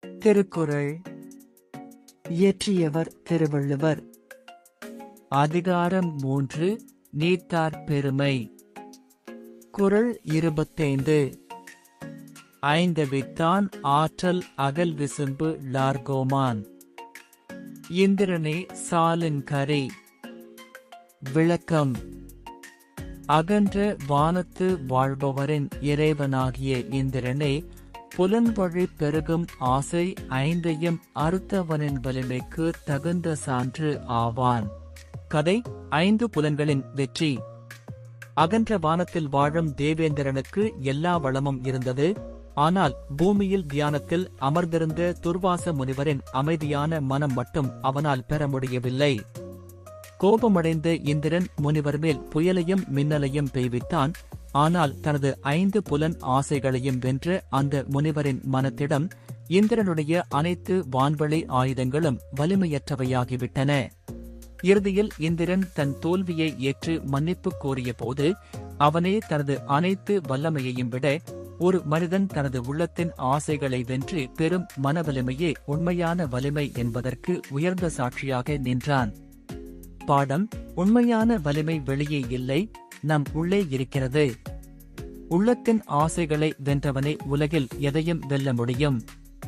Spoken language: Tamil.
திருக்குறள். இயற்றியவர் திருவள்ளுவர். அதிகாரம் 3. நீத்தார் பெருமை. குறள் 25. ஐந்தவித்தான் ஆற்றல் அகல் விசும்பு லார்கோமான். இந்திரனே சாலின் கரை. விளக்கம். அகன்ற வானத்து வாழ்பவரின் இறைவனாகிய இந்திரனே புலன்வழி பெருகும் ஆசை ஐந்தையும் அறுத்தவனின் வலிமைக்கு தகுந்த சான்று ஆவான். கதை. 5 புலன்களின் வெற்றி. அகன்ற வானத்தில் வாழும் தேவேந்திரனுக்கு எல்லா வளமும் இருந்தது. ஆனால் பூமியில் தியானத்தில் அமர்ந்திருந்த துர்வாச முனிவரின் அமைதியான மனம் மட்டும் அவனால் பெற முடியவில்லை. கோபமடைந்த இந்திரன் முனிவர் மேல் புயலையும் மின்னலையும் பெய்வித்தான். ஆனால் தனது 5 புலன் ஆசைகளையும் வென்ற அந்த முனிவரின் மனத்திடம் இந்திரனுடைய அனைத்து வான்வழி ஆயுதங்களும் வலிமையற்றவையாகிவிட்டன. இறுதியில் இந்திரன் தன் தோல்வியை ஏற்று மன்னிப்பு கோரிய போது அவனே தனது அனைத்து வல்லமையையும் விட ஒரு மனிதன் தனது உள்ளத்தின் ஆசைகளை வென்று பெரும் மனவலிமையே உண்மையான வலிமை என்பதற்கு உயர்ந்த சாட்சியாக நின்றான். பாடம். உண்மையான வலிமை வெளியே இல்லை, நம் உள்ளே இருக்கிறது. உள்ளத்தின் ஆசைகளை வென்றவனே உலகில் எதையும் வெல்ல முடியும்.